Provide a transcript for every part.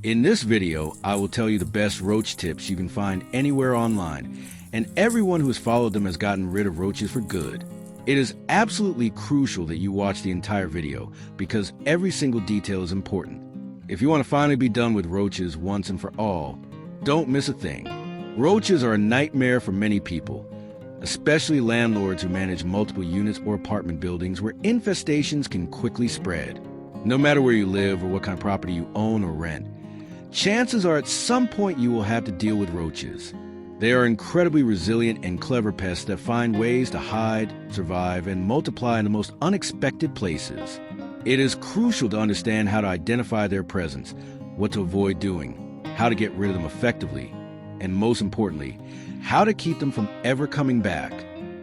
In this video, I will tell you the best roach tips you can find anywhere online, and everyone who has followed them has gotten rid of roaches for good. It is absolutely crucial that you watch the entire video because every single detail is important. If you want to finally be done with roaches once and for all, don't miss a thing. Roaches are a nightmare for many people, especially landlords who manage multiple units or apartment buildings where infestations can quickly spread. No matter where you live or what kind of property you own or rent, chances are at some point you will have to deal with roaches. They are incredibly resilient and clever pests that find ways to hide, survive, and multiply in the most unexpected places. It is crucial to understand how to identify their presence, what to avoid doing, how to get rid of them effectively, and most importantly, how to keep them from ever coming back.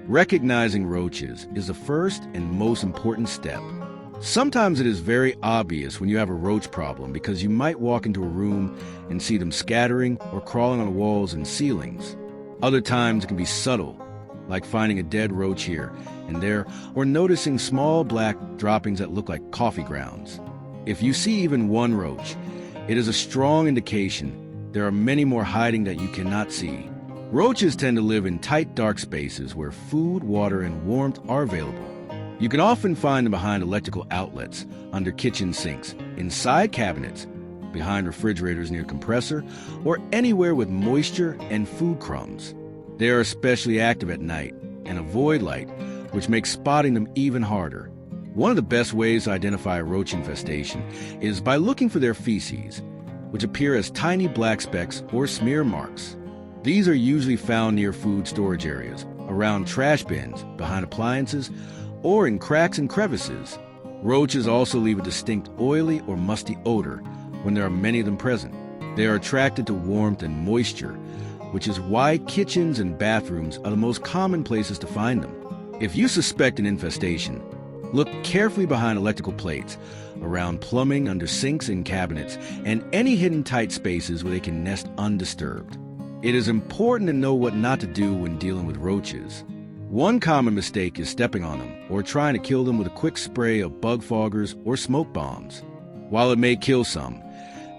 Recognizing roaches is the first and most important step. Sometimes it is very obvious when you have a roach problem because you might walk into a room and see them scattering or crawling on walls and ceilings. Other times it can be subtle, like finding a dead roach here and there, or noticing small black droppings that look like coffee grounds. If you see even one roach, it is a strong indication there are many more hiding that you cannot see. Roaches tend to live in tight, dark spaces where food, water, and warmth are available. You can often find them behind electrical outlets, under kitchen sinks, inside cabinets, behind refrigerators near compressor, or anywhere with moisture and food crumbs. They are especially active at night and avoid light, which makes spotting them even harder. One of the best ways to identify a roach infestation is by looking for their feces, which appear as tiny black specks or smear marks. These are usually found near food storage areas, around trash bins, behind appliances, or in cracks and crevices. Roaches also leave a distinct oily or musty odor when there are many of them present. They are attracted to warmth and moisture, which is why kitchens and bathrooms are the most common places to find them. If you suspect an infestation, look carefully behind electrical plates, around plumbing, under sinks and cabinets, and any hidden tight spaces where they can nest undisturbed. It is important to know what not to do when dealing with roaches. One common mistake is stepping on them or trying to kill them with a quick spray of bug foggers or smoke bombs. While it may kill some,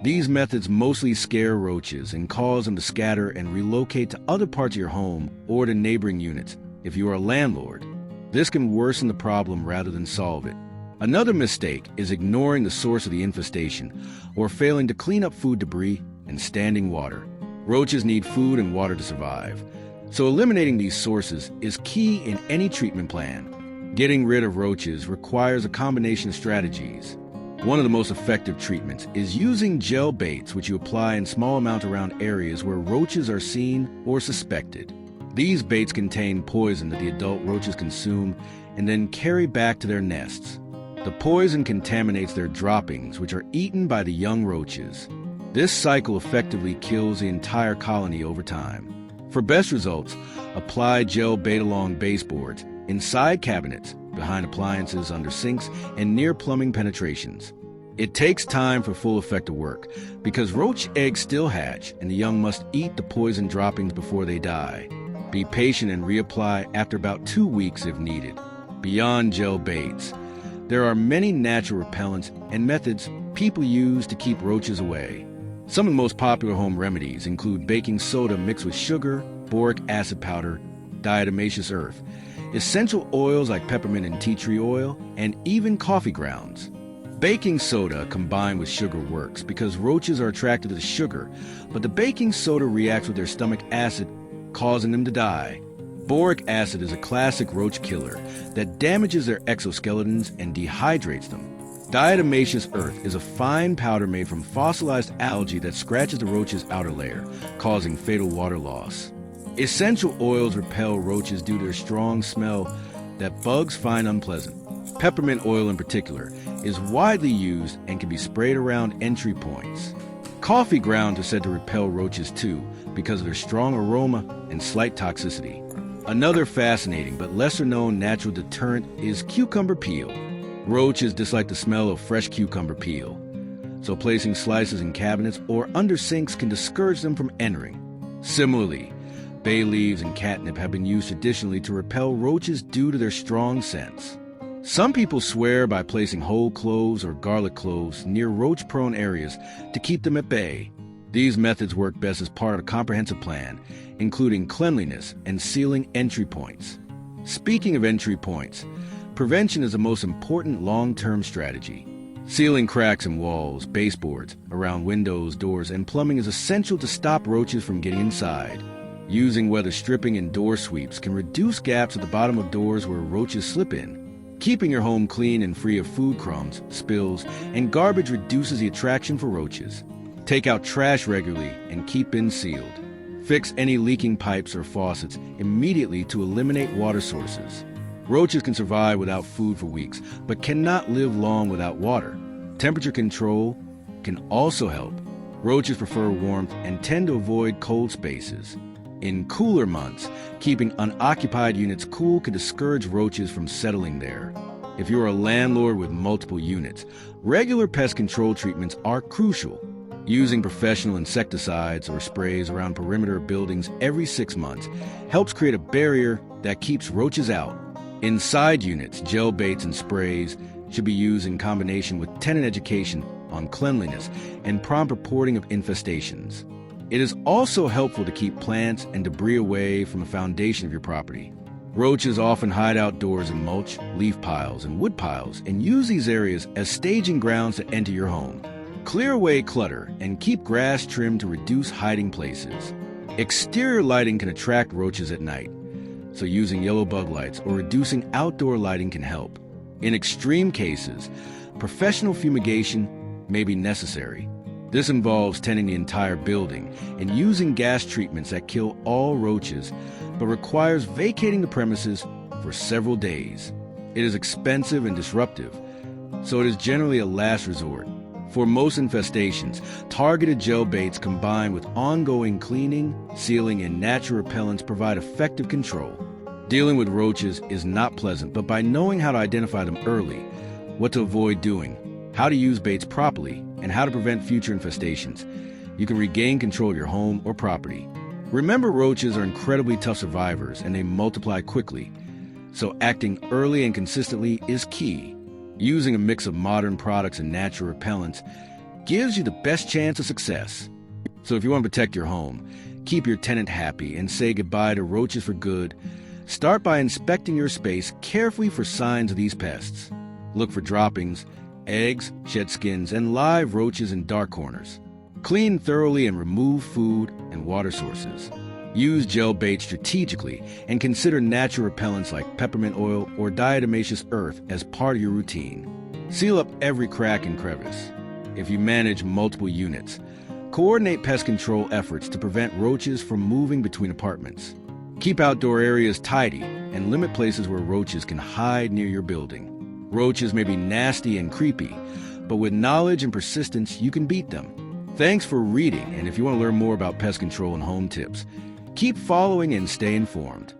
these methods mostly scare roaches and cause them to scatter and relocate to other parts of your home or to neighboring units if you are a landlord. This can worsen the problem rather than solve it. Another mistake is ignoring the source of the infestation or failing to clean up food debris and standing water. Roaches need food and water to survive, so eliminating these sources is key in any treatment plan. Getting rid of roaches requires a combination of strategies. One of the most effective treatments is using gel baits, which you apply in small amounts around areas where roaches are seen or suspected. These baits contain poison that the adult roaches consume and then carry back to their nests. The poison contaminates their droppings, which are eaten by the young roaches. This cycle effectively kills the entire colony over time. For best results, apply gel bait along baseboards, inside cabinets, behind appliances, under sinks, and near plumbing penetrations. It takes time for full effect to work because roach eggs still hatch and the young must eat the poison droppings before they die. Be patient and reapply after about 2 weeks if needed. Beyond gel baits, there are many natural repellents and methods people use to keep roaches away. Some of the most popular home remedies include baking soda mixed with sugar, boric acid powder, diatomaceous earth, essential oils like peppermint and tea tree oil, and even coffee grounds. Baking soda combined with sugar works because roaches are attracted to the sugar, but the baking soda reacts with their stomach acid, causing them to die. Boric acid is a classic roach killer that damages their exoskeletons and dehydrates them. Diatomaceous earth is a fine powder made from fossilized algae that scratches the roach's outer layer, causing fatal water loss. Essential oils repel roaches due to their strong smell that bugs find unpleasant. Peppermint oil in particular is widely used and can be sprayed around entry points. Coffee grounds are said to repel roaches too because of their strong aroma and slight toxicity. Another fascinating but lesser-known natural deterrent is cucumber peel. Roaches dislike the smell of fresh cucumber peel, so placing slices in cabinets or under sinks can discourage them from entering. Similarly, bay leaves and catnip have been used traditionally to repel roaches due to their strong scents. Some people swear by placing whole cloves or garlic cloves near roach-prone areas to keep them at bay. These methods work best as part of a comprehensive plan, including cleanliness and sealing entry points. Speaking of entry points, prevention is the most important long-term strategy. Sealing cracks in walls, baseboards, around windows, doors, and plumbing is essential to stop roaches from getting inside. Using weather stripping and door sweeps can reduce gaps at the bottom of doors where roaches slip in. Keeping your home clean and free of food crumbs, spills, and garbage reduces the attraction for roaches. Take out trash regularly and keep bins sealed. Fix any leaking pipes or faucets immediately to eliminate water sources. Roaches can survive without food for weeks, but cannot live long without water. Temperature control can also help. Roaches prefer warmth and tend to avoid cold spaces. In cooler months, keeping unoccupied units cool can discourage roaches from settling there. If you're a landlord with multiple units, regular pest control treatments are crucial. Using professional insecticides or sprays around perimeter buildings every 6 months helps create a barrier that keeps roaches out. Inside units, gel baits and sprays should be used in combination with tenant education on cleanliness and prompt reporting of infestations. It is also helpful to keep plants and debris away from the foundation of your property. Roaches often hide outdoors in mulch, leaf piles, and wood piles and use these areas as staging grounds to enter your home. Clear away clutter and keep grass trimmed to reduce hiding places. Exterior lighting can attract roaches at night, so using yellow bug lights or reducing outdoor lighting can help. In extreme cases, professional fumigation may be necessary. This involves tending the entire building and using gas treatments that kill all roaches, but requires vacating the premises for several days. It is expensive and disruptive, so it is generally a last resort. For most infestations, targeted gel baits combined with ongoing cleaning, sealing, and natural repellents provide effective control. Dealing with roaches is not pleasant, but by knowing how to identify them early, what to avoid doing, how to use baits properly, and how to prevent future infestations, you can regain control of your home or property. Remember, roaches are incredibly tough survivors and they multiply quickly, so acting early and consistently is key. Using a mix of modern products and natural repellents gives you the best chance of success. So if you want to protect your home, keep your tenant happy, and say goodbye to roaches for good, start by inspecting your space carefully for signs of these pests. Look for droppings, eggs, shed skins, and live roaches in dark corners. Clean thoroughly and remove food and water sources. Use gel bait strategically and consider natural repellents like peppermint oil or diatomaceous earth as part of your routine. Seal up every crack and crevice. If you manage multiple units, coordinate pest control efforts to prevent roaches from moving between apartments. Keep outdoor areas tidy and limit places where roaches can hide near your building. Roaches may be nasty and creepy, but with knowledge and persistence, you can beat them. Thanks for reading, and if you want to learn more about pest control and home tips, keep following and stay informed.